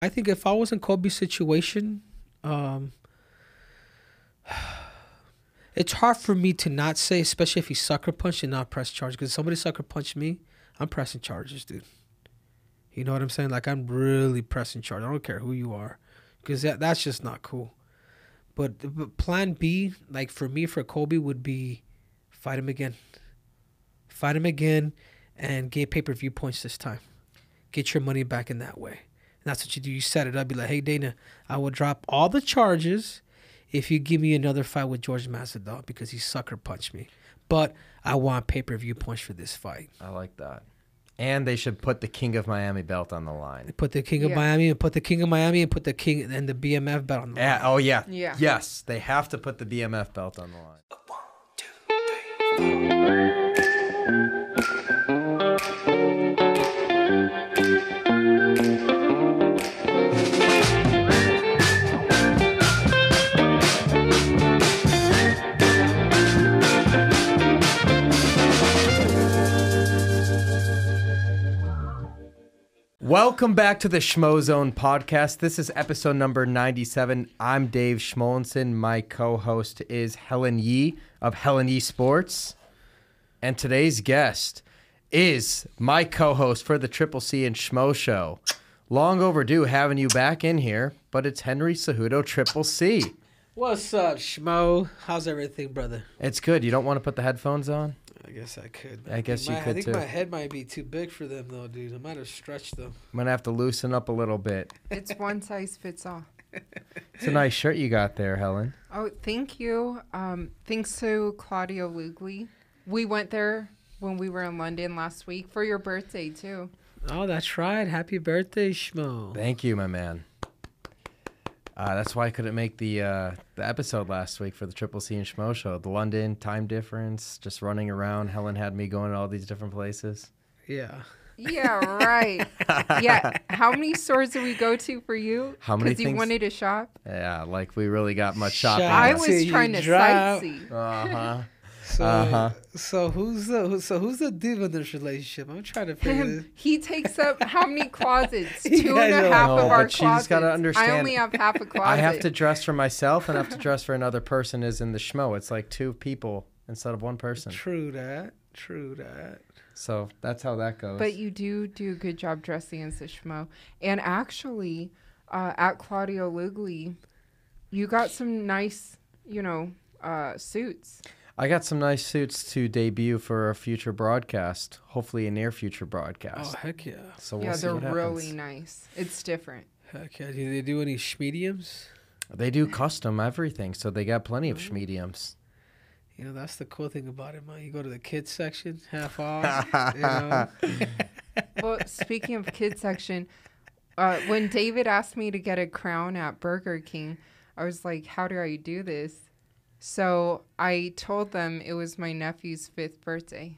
I think if I was in Kobe's situation, um, it's hard for me to not say, especially if he sucker punched and not press charge. Because somebody sucker punched me, I'm pressing charges, dude. You know what I'm saying? Like, I'm really pressing charge. I don't care who you are, because that's just not cool. But plan B, like for me, for Kobe, would be fight him again. Fight him again and get pay-per-view points this time. Get your money back in that way. And that's what you do. You set it up. Be like, hey, Dana, I will drop all the charges if you give me another fight with George Masvidal because he sucker punched me. But I want pay-per-view points for this fight. I like that. And they should put the King of Miami belt on the line. Put the King of Miami and put the King of Miami and put the King and the BMF belt on the line. Oh, yeah. Yes, they have to put the BMF belt on the line. 1, 2, 3. Welcome back to the Schmo Zone podcast. This is episode number 97. I'm Dave Schmolenson. My co-host is Helen Yee of Helen Yee Sports. And today's guest is my co-host for the Triple C and Schmo Show. Long overdue having you back in here, but it's Henry Cejudo, Triple C. What's up, Schmo? How's everything, brother? It's good. You don't want to put the headphones on? I guess I could. I guess you could, I think too. my head might be too big for them, though, dude. I might have stretched them. I'm going to have to loosen up a little bit. It's one size fits all. It's a nice shirt you got there, Helen. Oh, thank you. Thanks to Claudio Lugli. We went there when we were in London last week for your birthday, too. Oh, that's right. Happy birthday, Schmo. Thank you, my man. That's why I couldn't make the episode last week for the Triple C and Schmo Show. The London time difference, just running around. Helen had me going to all these different places. Yeah. Yeah, right. Yeah. How many stores did we go to for you? How many Because you wanted to shop? Yeah, like we really got much shopping. I Shout was out trying you, to drop. sightsee. Uh-huh. So who's the dude in this relationship? I'm trying to figure this. He takes up how many closets? You Two guys and are a half like- of No, our but you just gotta closets. understand- I only have half a closet. I have to dress for myself and I have to dress for another person as in the Schmo. It's like two people instead of one person. True that. So that's how that goes. But you do a good job dressing as a schmo. And actually, at Claudio Lugli, you got some nice, suits. I got some nice suits to debut for a future broadcast, hopefully a near future broadcast. Oh, heck yeah. So we'll Yeah, see they're what happens. really nice. It's different. Heck yeah. Do they do any schmediums? They do custom everything, so they got plenty of schmediums. You know, that's the cool thing about it, man. You go to the kids section, half off. You know? Well, speaking of kids section, when David asked me to get a crown at Burger King, I was like, how do I do this? So I told them it was my nephew's 5th birthday.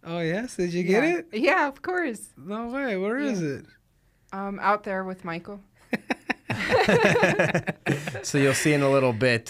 Oh, yes? Did you get it? Yeah, of course. No way. Where is it? Out there with Michael. So you'll see in a little bit.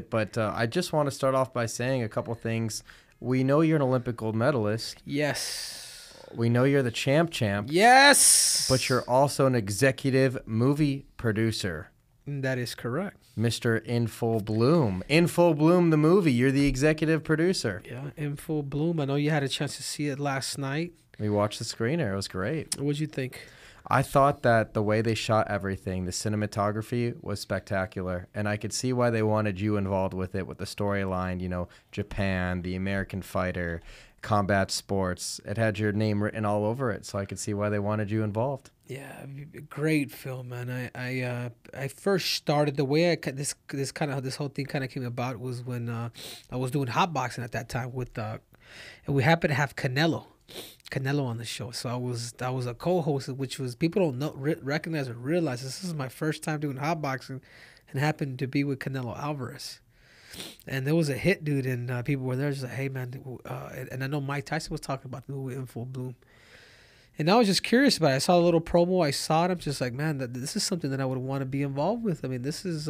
But I just want to start off by saying a couple things. We know you're an Olympic gold medalist. Yes. We know you're the champ. Yes. But you're also an executive movie producer. That is correct. Mr. In Full Bloom. In Full Bloom, the movie. You're the executive producer. Yeah, In Full Bloom. I know you had a chance to see it last night. We watched the screener. It was great. What'd you think? I thought that the way they shot everything, the cinematography was spectacular. And I could see why they wanted you involved with it, with the storyline, Japan, the American fighter, combat sports. It had your name written all over it. So I could see why they wanted you involved. Yeah, great film, man. I first started the way this whole thing kind of came about was when I was doing hot boxing at that time with and we happened to have Canelo on the show. So I was a co-host, which was people don't recognize or realize this is my first time doing hot boxing, and happened to be with Canelo Alvarez. And there was a hit, dude, and people were there just like, hey man, and I know Mike Tyson was talking about the movie In Full Bloom. And I was just curious about it. I saw a little promo. I saw it. I'm just like, man, this is something that I would want to be involved with. I mean, this is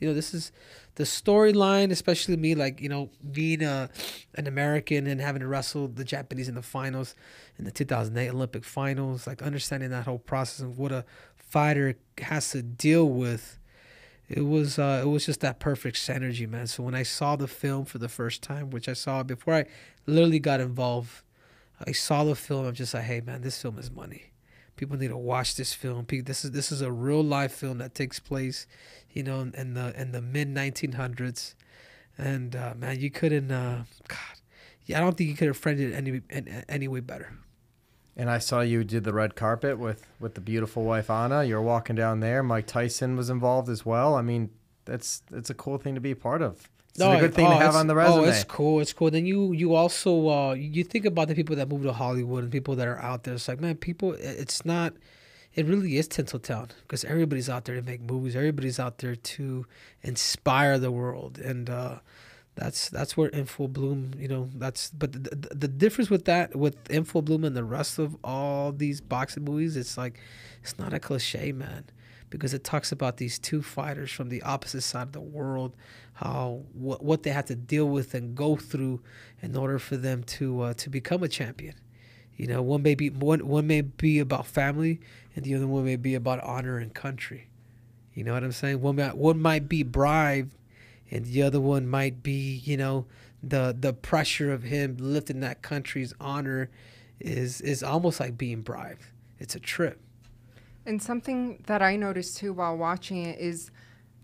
this is the storyline, especially me, like, being an American and having to wrestle the Japanese in the finals in the 2008 Olympic finals, like understanding that whole process of what a fighter has to deal with. It was just that perfect synergy, man. So when I saw the film for the first time, which I saw before I literally got involved, I saw the film. I'm just like, hey, man, this film is money. People need to watch this film. This is a real life film that takes place, in the mid 1900s, and man, you couldn't. God, yeah, I don't think you could have framed it any way better. And I saw you did the red carpet with the beautiful wife Anna. You're walking down there. Mike Tyson was involved as well. I mean, it's a cool thing to be a part of. It's a good thing to have on the resume. Oh, it's cool. It's cool. Then you also you think about the people that move to Hollywood and people that are out there. It's like, man, people. It's not. It really is Tinseltown because everybody's out there to make movies. Everybody's out there to inspire the world, and that's where In Full Bloom. But the difference with In Full Bloom and the rest of all these boxing movies, it's like it's not a cliche, man. Because it talks about these two fighters from the opposite side of the world, how what they had to deal with and go through in order for them to become a champion. One may be about family, and the other one may be about honor and country. You know what I'm saying? One might be bribed, and the other one might be, the pressure of him lifting that country's honor is almost like being bribed. It's a trip. And something that I noticed too while watching it is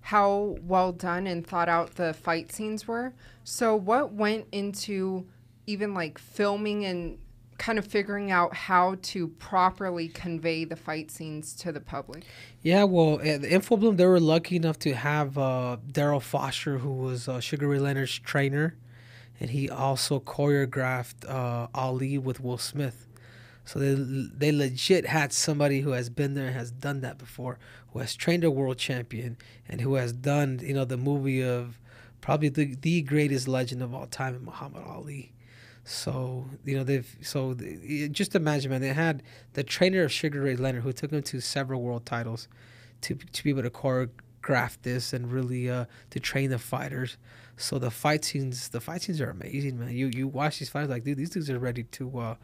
how well done and thought out the fight scenes were. So what went into even like filming and kind of figuring out how to properly convey the fight scenes to the public? Yeah, well, at In Full Bloom, they were lucky enough to have Daryl Foster, who was Sugar Ray Leonard's trainer, and he also choreographed Ali with Will Smith. So they legit had somebody who has been there, has done that before, who has trained a world champion, and who has done, the movie of probably the greatest legend of all time, Muhammad Ali. So, just imagine, man, they had the trainer of Sugar Ray Leonard, who took him to several world titles, to be able to choreograph this and really to train the fighters. So the fight scenes are amazing, man. You watch these fighters like, dude, these dudes are ready to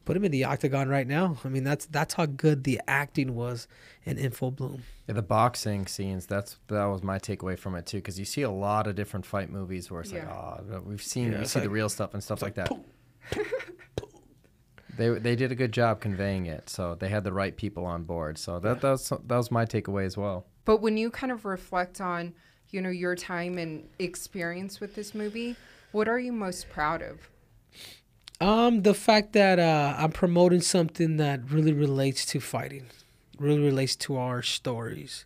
put him in the octagon right now. I mean, that's how good the acting was in Full Bloom. Yeah, the boxing scenes, that was my takeaway from it too, because you see a lot of different fight movies where it's like, we've seen, you see the real stuff and stuff like that. They did a good job conveying it, so they had the right people on board. So that was my takeaway as well. But when you kind of reflect on, your time and experience with this movie, what are you most proud of? The fact that I'm promoting something that really relates to fighting, really relates to our stories.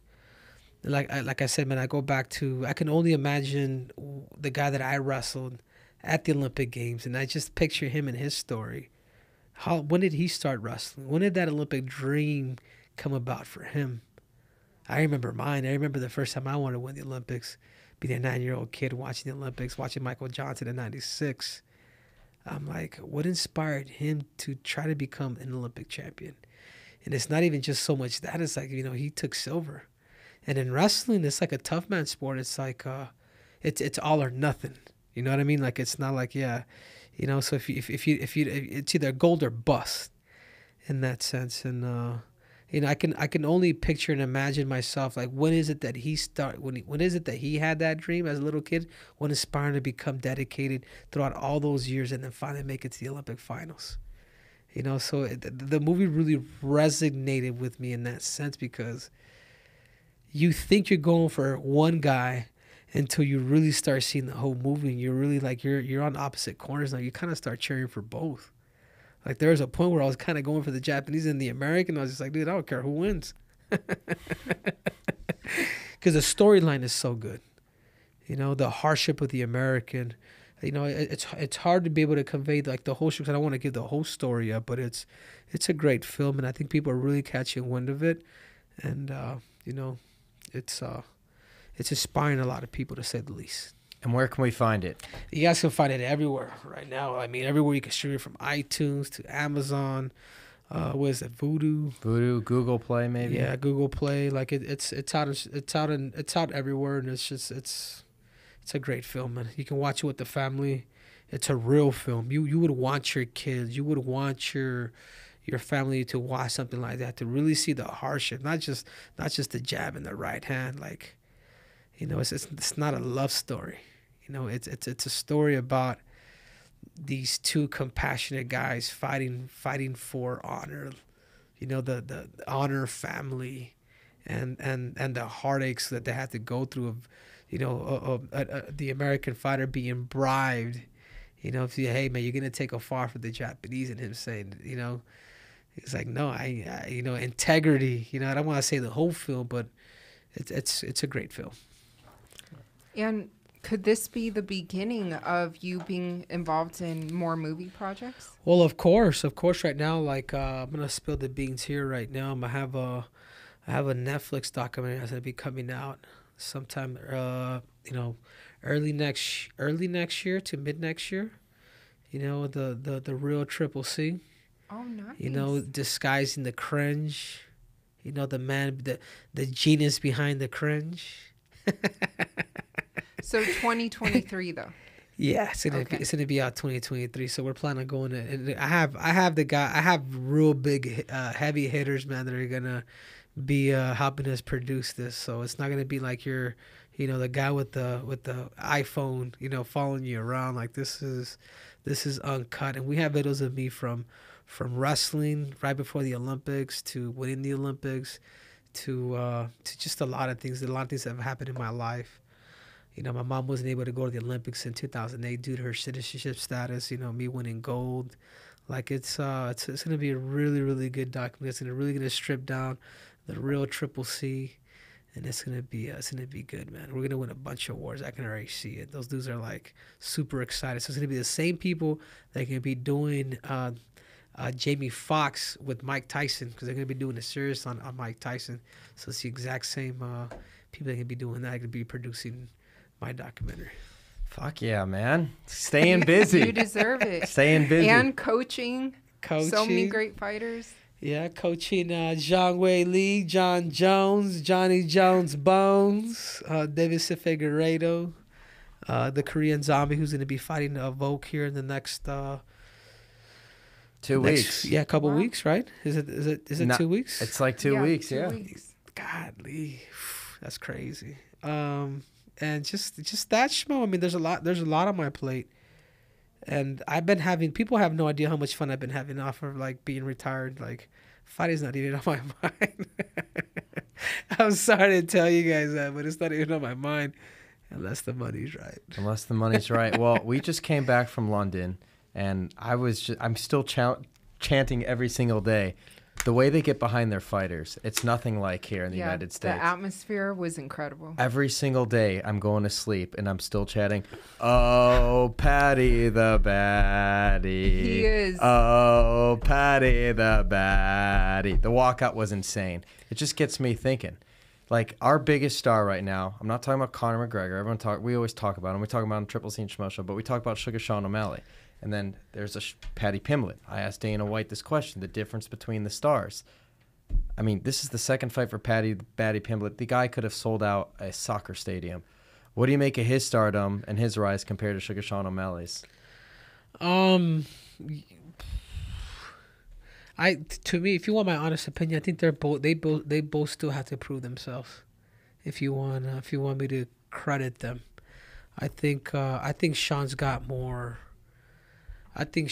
Like I said, man, I can only imagine the guy that I wrestled at the Olympic Games, and I just picture him and his story. When did he start wrestling? When did that Olympic dream come about for him? I remember mine. I remember the first time I wanted to win the Olympics, being a 9-year-old kid watching the Olympics, watching Michael Johnson in '96. I'm like, what inspired him to try to become an Olympic champion? And it's not even just so much that. It's like, he took silver. And in wrestling, it's like a tough man sport. It's like, it's all or nothing. You know what I mean? Like, it's not like, so if you it's either gold or bust in that sense. And, I can only picture and imagine myself, like, when is it that he had that dream as a little kid, when aspiring to become dedicated throughout all those years and then finally make it to the Olympic finals. So the movie really resonated with me in that sense, because you think you're going for one guy until you really start seeing the whole movie, and you're really like, you're on opposite corners now. You kind of start cheering for both. Like, there was a point where I was kind of going for the Japanese and the American. I was just like, dude, I don't care who wins. Because the storyline is so good. The hardship of the American. It's hard to be able to convey like the whole show, because I don't want to give the whole story up, but it's a great film, and I think people are really catching wind of it. And, it's inspiring a lot of people, to say the least. And where can we find it? You guys can find it everywhere right now. I mean, everywhere you can stream it, from iTunes to Amazon, What is it? Voodoo. Voodoo, Google Play, maybe. Yeah, Google Play. Like it's out everywhere, and it's a great film, man. You can watch it with the family. It's a real film. You would want your kids, you would want your family to watch something like that, to really see the hardship, not just the jab in the right hand. Like, it's not a love story. It's a story about these two compassionate guys fighting for honor. The honor family, and the heartaches that they had to go through of, the American fighter being bribed. If you, hey man, you're gonna take a fall for the Japanese, and him saying, he's like, no, I integrity. I don't want to say the whole film, but it's a great film. And could this be the beginning of you being involved in more movie projects? Well, of course. Right now, like I'm gonna spill the beans here right now. I have a Netflix documentary that's gonna be coming out sometime, early next year to mid next year. The real Triple C. Oh, nice. Disguising the cringe. The man, the genius behind the cringe. So 2023 though. Yeah, it's gonna be out 2023. So we're planning on going to. And I have real big heavy hitters, man, that are gonna be helping us produce this. So it's not gonna be like you're, the guy with the iPhone, following you around. Like this is uncut, and we have videos of me from wrestling right before the Olympics to winning the Olympics to just a lot of things that have happened in my life. My mom wasn't able to go to the Olympics in 2008 due to her citizenship status. Me winning gold, like it's gonna be a really, really good documentary. It's really gonna strip down the real Triple C, and it's gonna be good, man. We're gonna win a bunch of awards. I can already see it. Those dudes are like super excited. So it's gonna be the same people that can be doing Jamie Foxx with Mike Tyson, because they're gonna be doing a series on Mike Tyson. So it's the exact same people that can be doing that. They could be producing my documentary. Fuck yeah, man. Staying busy. You deserve it. Staying busy. And coaching. So many great fighters. Yeah, coaching Zhang Wei Li, John Jones, Johnny Jones Bones, Davison Figueiredo, the Korean Zombie, who's going to be fighting Volk here in the next 2 weeks. Yeah, a couple weeks, right? Is it 2 weeks? It's like 2 weeks, yeah. 2 weeks. Godly, that's crazy. And just that, Schmo. I mean, there's a lot on my plate, and people have no idea how much fun I've been having off of like being retired. Like, fighting's not even on my mind. I'm sorry to tell you guys that, but it's not even on my mind unless the money's right. Unless the money's right. Well, we just came back from London, and I'm still chanting every single day. The way they get behind their fighters, it's nothing like here in the United States. The atmosphere was incredible. Every single day, I'm going to sleep, and I'm still chatting, "Oh, Patty the baddie." He is. "Oh, Patty the baddie." The walkout was insane. It just gets me thinking. Like, our biggest star right now, I'm not talking about Conor McGregor. We always talk about him. We talk about him on Triple C and Schmo Show, but we talk about Sugar Sean O'Malley. And then there's Paddy Pimblett. I asked Dana White this question, the difference between the stars. I mean, this is the second fight for Paddy Pimblett. The guy could have sold out a soccer stadium. What do you make of his stardom and his rise compared to Sugar Sean O'Malley's? To me, if you want my honest opinion, I think they both still have to prove themselves. If you want me to credit them, I think Sean's got more. I think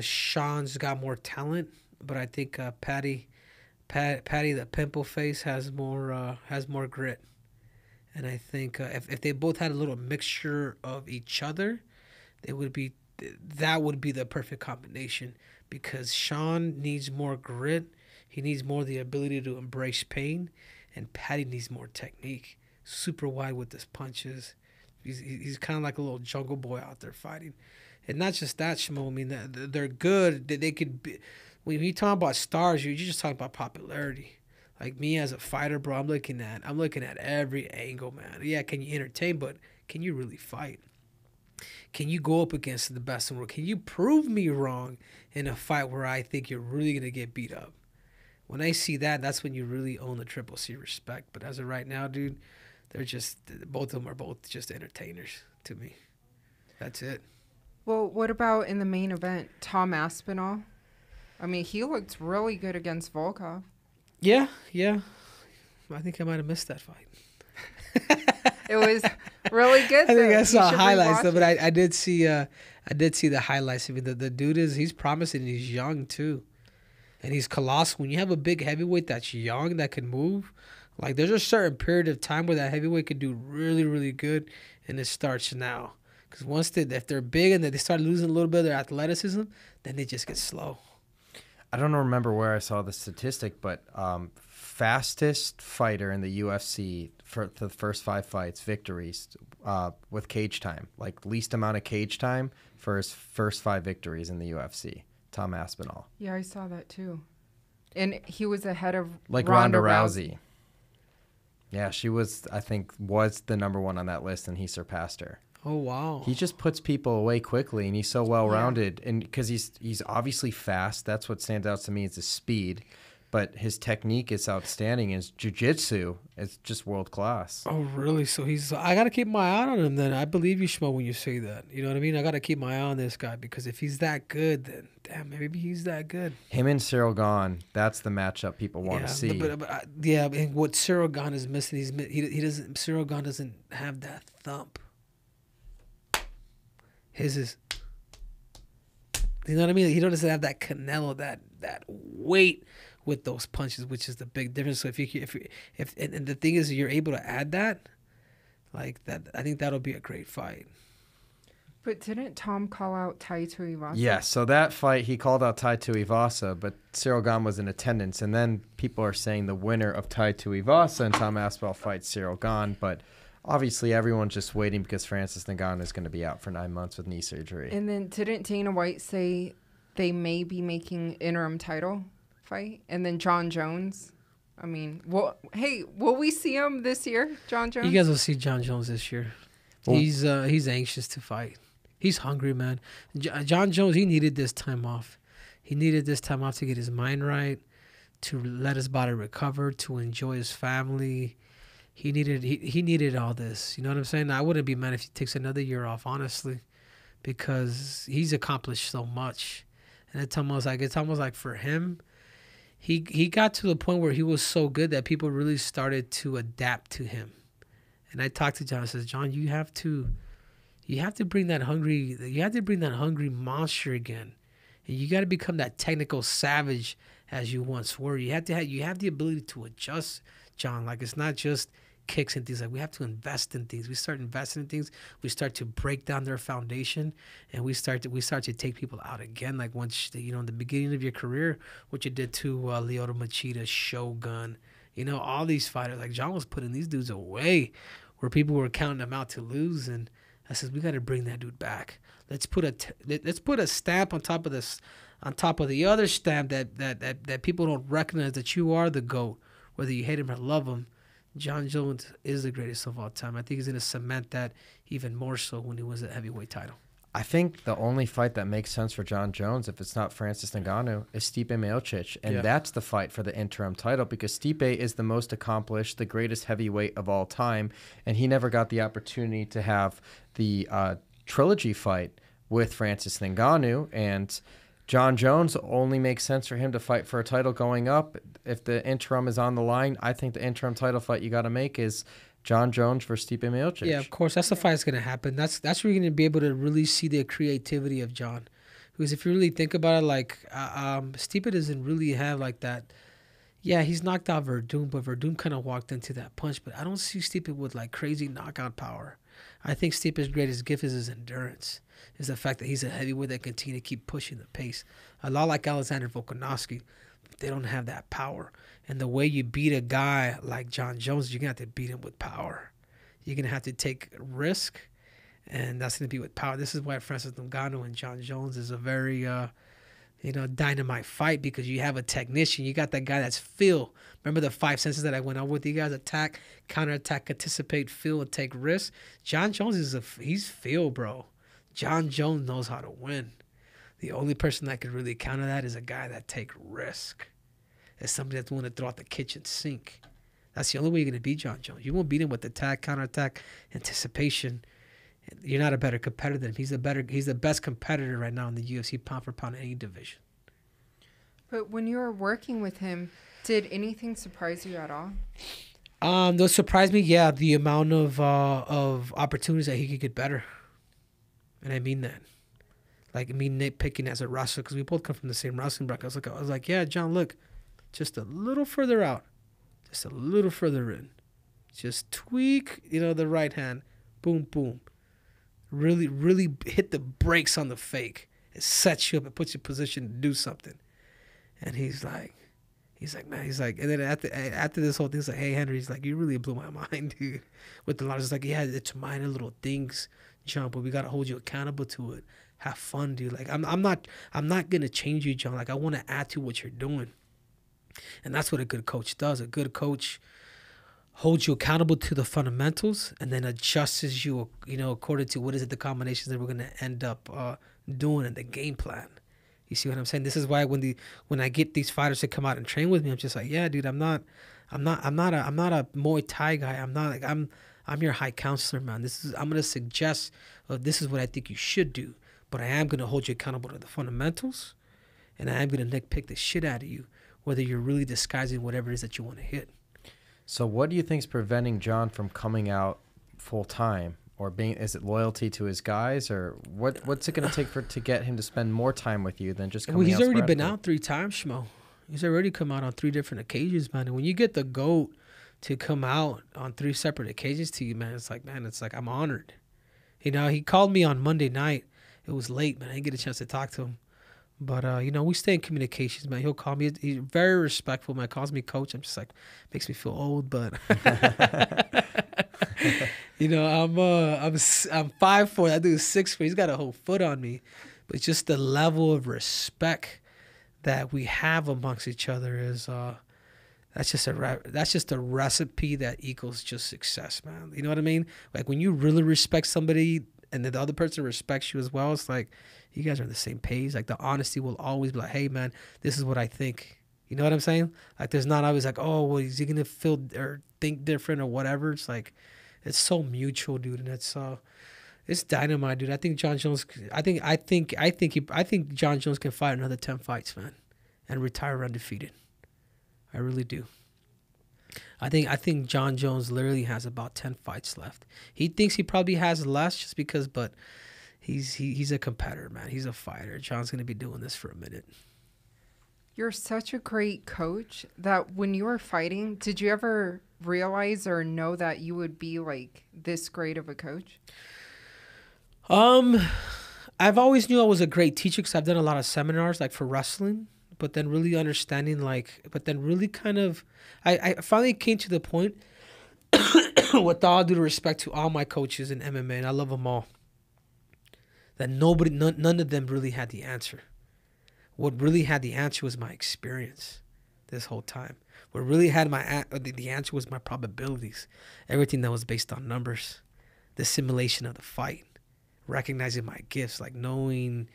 Sean's got more talent, but I think Paddy the pimple face has more grit, and I think if they both had a little mixture of each other, that would be the perfect combination, because Sean needs more grit, he needs more the ability to embrace pain, and Paddy needs more technique, super wide with his punches. He's kind of like a little jungle boy out there fighting. And not just that, Shmo. I mean, they're good. They could be. When you talk about stars, you're just talking about popularity. Like me as a fighter, bro, I'm looking at every angle, man. Yeah, can you entertain, but can you really fight? Can you go up against the best in the world? Can you prove me wrong in a fight where I think you're really going to get beat up? When I see that, that's when you really own the Triple C respect. But as of right now, dude, both of them are both just entertainers to me. That's it. Well, what about in the main event, Tom Aspinall? I mean, he looked really good against Volkov. Yeah. I think I might have missed that fight. It was really good. I think though. I saw You should highlights, though, rewatch but it. I did see the highlights. I mean, the dude he's promising. He's young too, and he's colossal. When you have a big heavyweight that's young that can move, like there's a certain period of time where that heavyweight can do really, really good, and it starts now. Because if they're big and they start losing a little bit of their athleticism, then they just get slow. I don't remember where I saw the statistic, but fastest fighter in the UFC for the first 5 fights, victories with cage time, like least amount of cage time for his first 5 victories in the UFC, Tom Aspinall. Yeah, I saw that too. And he was ahead of Like Ronda Rousey. Yeah, she was the number 1 on that list, and he surpassed her. Oh wow! He just puts people away quickly, and he's so well-rounded. And because he's obviously fast, that's what stands out to me is his speed. But his technique is outstanding. His jiu-jitsu is just world-class. Oh really? So I got to keep my eye on him then. I believe you, Schmo, when you say that. You know what I mean? I got to keep my eye on this guy because if he's that good, then damn, maybe he's that good. Him and Cyril Gane, that's the matchup people want to see. And what Cyril Gane is missing, he doesn't. Cyril Gane doesn't have that thump. His is, you know what I mean? He doesn't have that Canelo, that weight with those punches, which is the big difference. So and the thing is, you're able to add that, like that. I think that'll be a great fight. But didn't Tom call out Tai Tuivasa? Yeah, so that fight, he called out Tai Tuivasa, but Cyril Gane was in attendance. And then people are saying the winner of Tai Tuivasa and Tom Aspinall fights Cyril Gane, but obviously, everyone's just waiting because Francis Ngannou is going to be out for 9 months with knee surgery. And then didn't Dana White say they may be making interim title fight? And then John Jones. I mean, will we see him this year, John Jones? You guys will see John Jones this year. Well, he's anxious to fight. He's hungry, man. John Jones, he needed this time off. He needed this time off to get his mind right, to let his body recover, to enjoy his family. He needed all this. You know what I'm saying? I wouldn't be mad if he takes another year off, honestly, because he's accomplished so much. And it's almost like for him, he got to the point where he was so good that people really started to adapt to him. And I talked to John. I says, John, you have to bring that hungry monster again, and you got to become that technical savage as you once were. You have the ability to adjust, John. Like it's not just kicks and things. Like we have to invest in things. We start investing in things. We start to break down their foundation, and we start to take people out again. Like once in the beginning of your career, what you did to Lyoto Machida, Shogun, all these fighters. Like John was putting these dudes away, where people were counting them out to lose. And I said, we got to bring that dude back. Let's put a stamp on top of this, on top of the other stamp that people don't recognize that you are the GOAT, whether you hate him or love him. John Jones is the greatest of all time. I think he's going to cement that even more so when he wins the heavyweight title. I think the only fight that makes sense for John Jones, if it's not Francis Ngannou, is Stipe Miocic. And that's the fight for the interim title because Stipe is the most accomplished, the greatest heavyweight of all time. And he never got the opportunity to have the trilogy fight with Francis Ngannou. And John Jones only makes sense for him to fight for a title going up. If the interim is on the line, I think the interim title fight you got to make is John Jones versus Stipe Miocic. Yeah, of course. That's the fight that's going to happen. That's where you're going to be able to really see the creativity of John. Because if you really think about it, like, Stipe doesn't really have like that. Yeah, he's knocked out Verdum, but Verdum kind of walked into that punch. But I don't see Stipe with like crazy knockout power. I think Stipe's greatest gift is his endurance, is the fact that he's a heavyweight that continue to keep pushing the pace. A lot like Alexander Volkanovski, they don't have that power. And the way you beat a guy like John Jones, you're going to have to beat him with power. You're going to have to take risk, and that's going to be with power. This is why Francis Ngannou and John Jones is a very, dynamite fight, because you have a technician. You got that guy that's feel. Remember the 5 senses that I went over with you guys? Attack, counterattack, anticipate, feel, and take risks. John Jones he's feel, bro. John Jones knows how to win. The only person that could really counter that is a guy that take risk. It's somebody that's willing to throw out the kitchen sink. That's the only way you're going to beat John Jones. You won't beat him with attack, counterattack, anticipation. You're not a better competitor than him. He's the best competitor right now in the UFC pound for pound in any division. But when you were working with him, did anything surprise you at all? That surprised me, yeah, the amount of opportunities that he could get better. And I mean that. Like, me nitpicking as a wrestler, because we both come from the same wrestling bracket. I was like, yeah, John, look, just a little further out. Just a little further in. Just tweak, the right hand. Boom, boom. Really, really hit the brakes on the fake. It sets you up. It puts you in position to do something. And he's like, man, and then after this whole thing, he's like, hey, Henry, he's like, you really blew my mind, dude. With the lot, it's like, yeah, it's minor little things, John, but we got to hold you accountable to it. Have fun, dude. Like, I'm not going to change you, John. Like, I want to add to what you're doing. And that's what a good coach does. A good coach holds you accountable to the fundamentals and then adjusts you, according to what is it, the combinations that we're going to end up doing in the game plan. You see what I'm saying? This is why when I get these fighters to come out and train with me, I'm just like, yeah, dude, I'm not a Muay Thai guy. I'm your high counselor, man. I'm going to suggest this is what I think you should do, but I am going to hold you accountable to the fundamentals, and I am going to nitpick the shit out of you, whether you're really disguising whatever it is that you want to hit. So what do you think is preventing John from coming out full time, or is it loyalty to his guys, or what's it going to take to get him to spend more time with you than just coming out? Well, he's already been out 3 times, Schmo. He's already come out on 3 different occasions, man. And when you get the GOAT to come out on 3 separate occasions to you, man, it's like I'm honored. He called me on Monday night. It was late, man. I didn't get a chance to talk to him. But, we stay in communications, man. He'll call me. He's very respectful, man. Calls me coach. I'm just like, makes me feel old, but, I'm 5'4". That dude's 6'4". He's got a whole foot on me. But just the level of respect that we have amongst each other is, that's just a recipe that equals just success, man. You know what I mean? Like, when you really respect somebody and the other person respects you as well, it's like, you guys are on the same page. Like, the honesty will always be like, hey, man, this is what I think. You know what I'm saying? Like, there's not always like, oh, well, is he going to feel or think different or whatever? It's like, it's so mutual, dude. And it's dynamite, dude. I think John Jones, I think John Jones can fight another 10 fights, man, and retire undefeated. I really do. I think John Jones literally has about 10 fights left. He thinks he probably has less just because, but he's a competitor, man. He's a fighter. John's going to be doing this for a minute. You're such a great coach that when you were fighting, did you ever realize or know that you would be like this great of a coach? I've always knew I was a great teacher because I've done a lot of seminars like for wrestling, but then really understanding I finally came to the point with all due respect to all my coaches in MMA, and I love them all, that none of them really had the answer. What really had the answer was my experience this whole time. What really had the answer was my probabilities, everything that was based on numbers, the simulation of the fight, recognizing my gifts, like knowing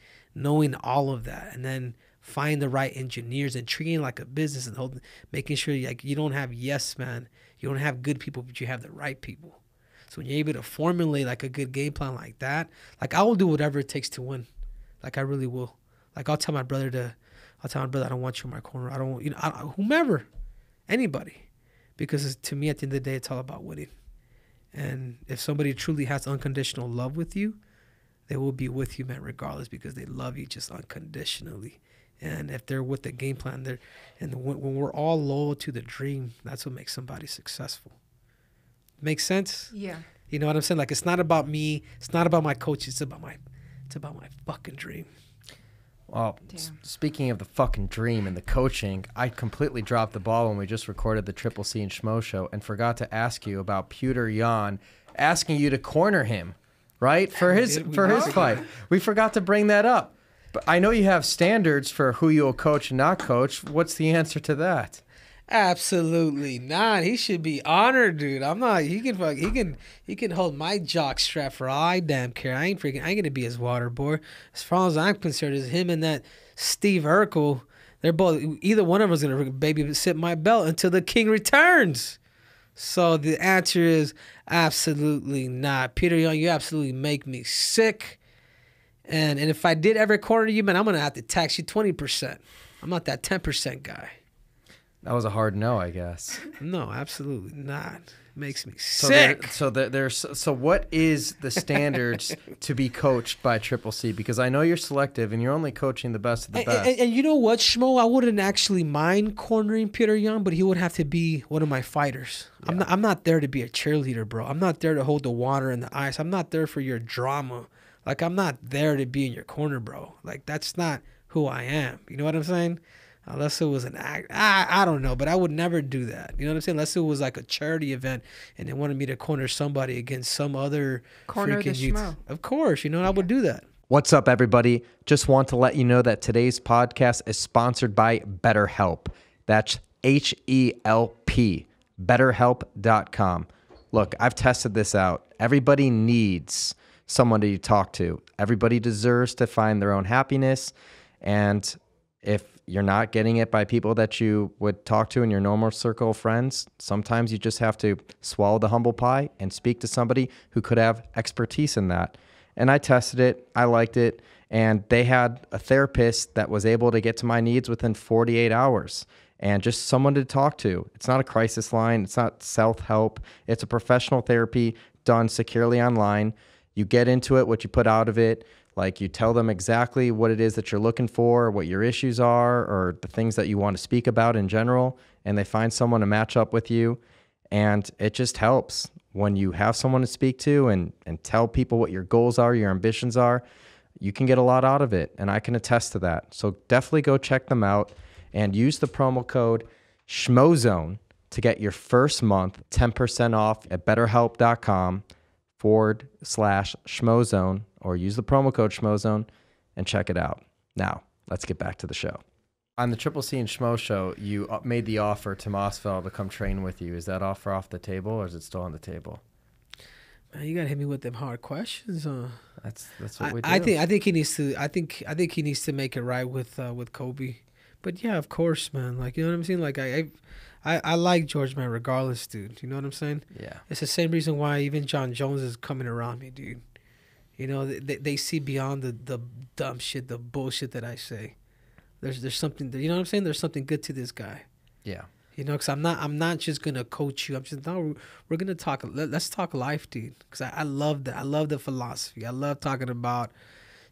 all of that, and then find the right engineers and treating it like a business and making sure you don't have yes man, you don't have good people, but you have the right people. So when you're able to formulate like a good game plan like that, like I will do whatever it takes to win. Like I really will. Like I'll tell my brother I don't want you in my corner. I don't, whomever, anybody, because to me at the end of the day, it's all about winning. And if somebody truly has unconditional love with you, they will be with you, man, regardless, because they love you just unconditionally. And if they're with the game plan, when we're all loyal to the dream, that's what makes somebody successful. Make sense? Yeah. You know what I'm saying? Like, it's not about me. It's not about my coach. It's about my fucking dream. Well, speaking of the fucking dream and the coaching, I completely dropped the ball when we just recorded the Triple C and Schmo show and forgot to ask you about Petr Yan asking you to corner him, right? For his fight. We forgot to bring that up. But I know you have standards for who you'll coach and not coach. What's the answer to that? Absolutely not. He should be honored, dude. I'm not. He can hold my jock strap for all I damn care. I ain't gonna be his water boy. As far as I'm concerned, is him and that Steve Urkel. They're both. Either one of us gonna babysit my belt until the king returns. So the answer is absolutely not. Peter Young, you absolutely make me sick. And if I did ever corner you, man, I'm gonna have to tax you 20%. I'm not that 10% guy. That was a hard no, I guess. No, absolutely not. It makes me So sick. so what is the standards to be coached by Triple C? Because I know you're selective and you're only coaching the best of the best. And you know what, Schmo? I wouldn't actually mind cornering Peter Young, but he would have to be one of my fighters. Yeah. I'm not there to be a cheerleader, bro. I'm not there to hold the water and the ice. I'm not there for your drama. Like, I'm not there to be in your corner, bro. Like, that's not who I am. You know what I'm saying? Unless it was an act. I don't know, but I would never do that. You know what I'm saying? Unless it was like a charity event and they wanted me to corner somebody against some other corner the schmo. Of course, you know, I would do that. What's up, everybody? Just want to let you know that today's podcast is sponsored by BetterHelp. That's HELP, BetterHelp.com. Look, I've tested this out. Everybody needs someone to talk to. Everybody deserves to find their own happiness. And if you're not getting it by people that you would talk to in your normal circle of friends, sometimes you just have to swallow the humble pie and speak to somebody who could have expertise in that. And I tested it. I liked it. And they had a therapist that was able to get to my needs within 48 hours and just someone to talk to. It's not a crisis line. It's not self-help. It's a professional therapy done securely online. You get into it, what you put out of it. Like, you tell them exactly what it is that you're looking for, what your issues are, or the things that you want to speak about in general, and they find someone to match up with you. And it just helps when you have someone to speak to and tell people what your goals are, your ambitions are. You can get a lot out of it, and I can attest to that. So definitely go check them out and use the promo code SCHMOZONE to get your first month 10% off at betterhelp.com/SCHMOZONE, or use the promo code SCHMOZONE and check it out. Now, let's get back to the show. On the Triple C and Schmo show, you made the offer to Mossfeld to come train with you. Is that offer off the table, or is it still on the table? Man, you gotta hit me with them hard questions. That's what we do. I think he needs to. I think he needs to make it right with Kobe. But yeah, of course, man. Like, you know what I'm saying? Like, I like George, man, regardless, dude. You know what I'm saying? Yeah. It's the same reason why even John Jones is coming around me, dude. You know, they see beyond the dumb shit, the bullshit that I say. There's something, you know what I'm saying? There's something good to this guy. Yeah. You know, because I'm not just gonna coach you. I'm just no. We're gonna talk. Let's talk life, dude. Because I love that. I love the philosophy. I love talking about,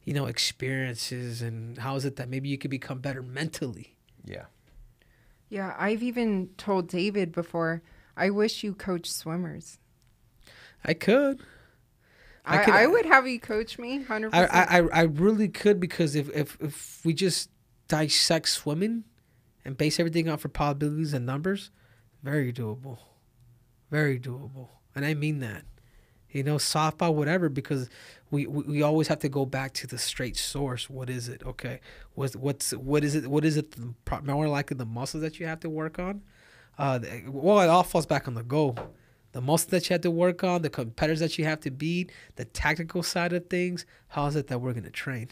you know, experiences and how is it that maybe you could become better mentally. Yeah. Yeah, I've even told David before, I wish you coached swimmers. I could. I would have you coach me 100%. I really could, because if we just dissect swimming and base everything out for probabilities and numbers, very doable. Very doable. And I mean that. You know, softball, whatever, because we always have to go back to the straight source. What is it? Okay. What is it more likely the muscles that you have to work on? Well, it all falls back on the goal. The muscles that you have to work on, the competitors that you have to beat, the tactical side of things. How is it that we're going to train?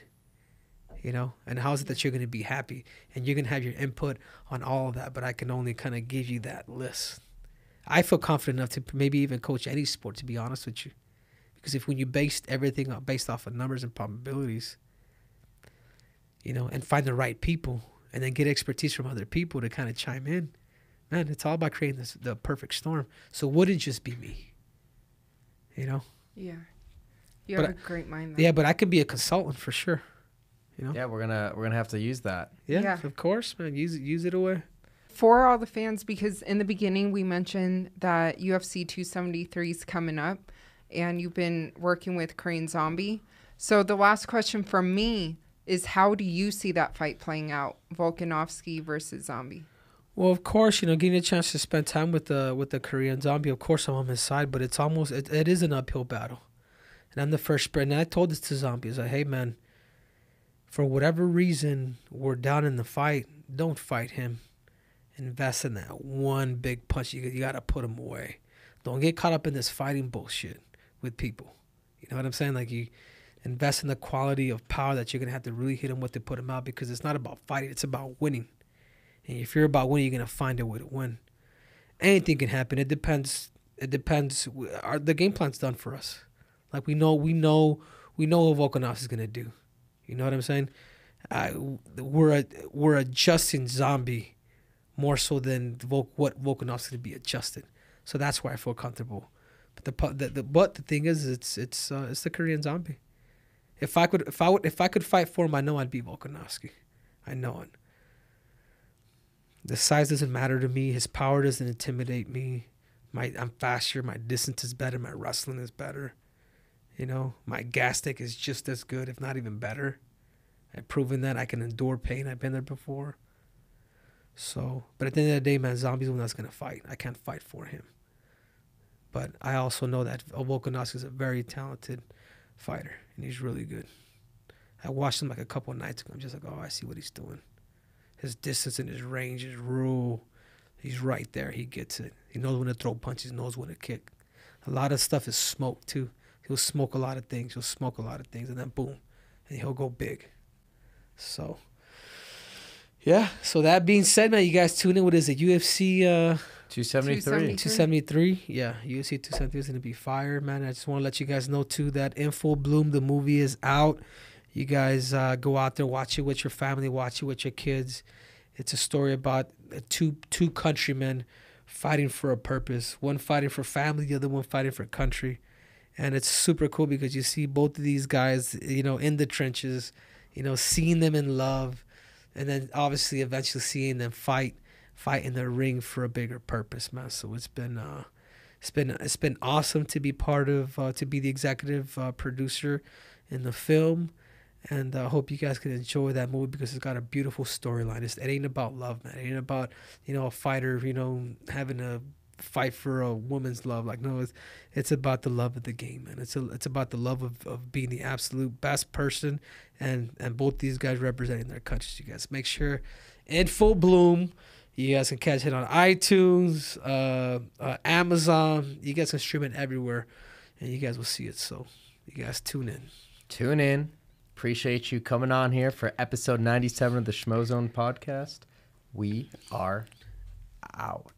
You know, and how is it that you're going to be happy? And you're going to have your input on all of that, but I can only kind of give you that list. I feel confident enough to maybe even coach any sport, to be honest with you. Because when you based everything based off of numbers and probabilities, you know, and find the right people and then get expertise from other people to kind of chime in, man, it's all about creating the perfect storm. So wouldn't just be me, you know? Yeah. You have a great mind, though. Yeah, but I can be a consultant for sure. You know? Yeah, we're gonna have to use that. Yeah, of course, man. Use it away. For all the fans, because in the beginning we mentioned that UFC 273 is coming up and you've been working with Korean Zombie. So the last question from me is, how do you see that fight playing out, Volkanovski versus Zombie? Well, of course, you know, getting a chance to spend time with the Korean Zombie, of course I'm on his side, but it's almost, it is an uphill battle. And I'm the first sprint. And I told this to Zombie. I was like, hey, man, for whatever reason we're down in the fight, don't fight him. invest in that one big punch. You got to put him away. Don't get caught up in this fighting bullshit with people. You know what I'm saying? Like, you invest in the quality of power that you're going to have to really hit him with to put him out, because it's not about fighting. It's about winning. And if you're about winning, you're going to find a way to win. Anything can happen. It depends. The game plan's done for us. Like, we know what Volkanovski is going to do. You know what I'm saying? We're adjusting Zombie more so than what Volkanovski is going to be adjusted. So that's why I feel comfortable. But the thing is, it's the Korean Zombie. If I could fight for him, I know I'd beat Volkanovski. I know it. The size doesn't matter to me. His power doesn't intimidate me. I'm faster. My distance is better. My wrestling is better. You know, my gas tank is just as good, if not even better. I've proven that I can endure pain. I've been there before. So, but at the end of the day, man, Zombie's the one that's going to fight. I can't fight for him. But I also know that Volkanovski is a very talented fighter, and he's really good. I watched him like a couple of nights ago. I'm just like, oh, I see what he's doing. His distance and his range is real. He's right there. He gets it. He knows when to throw punches, knows when to kick. A lot of stuff is smoke, too. He'll smoke a lot of things. And then boom, and he'll go big. So, yeah. So that being said, man, you guys tune in. What is it? UFC 273. 273. Yeah, UFC 273 is going to be fire, man. I just want to let you guys know, too, that In Full Bloom, the movie, is out. You guys go out there, watch it with your family, watch it with your kids. It's a story about two countrymen fighting for a purpose. One fighting for family, the other one fighting for country. And it's super cool because you see both of these guys, you know, in the trenches, you know, seeing them in love, and then obviously eventually seeing them fight in the ring for a bigger purpose, man. So it's been awesome to be part of, to be the executive producer in the film. And I hope you guys can enjoy that movie because it's got a beautiful storyline. It ain't about love, man. It ain't about, you know, a fighter, you know, having a fight for a woman's love. Like, no, it's about the love of the game, man. It's about the love of being the absolute best person, and both these guys representing their countries. You guys make sure, In Full Bloom, you guys can catch it on iTunes, Amazon. You guys can stream it everywhere, and you guys will see it. So you guys tune in. Tune in. Appreciate you coming on here for episode 97 of the Schmozone podcast. We are out.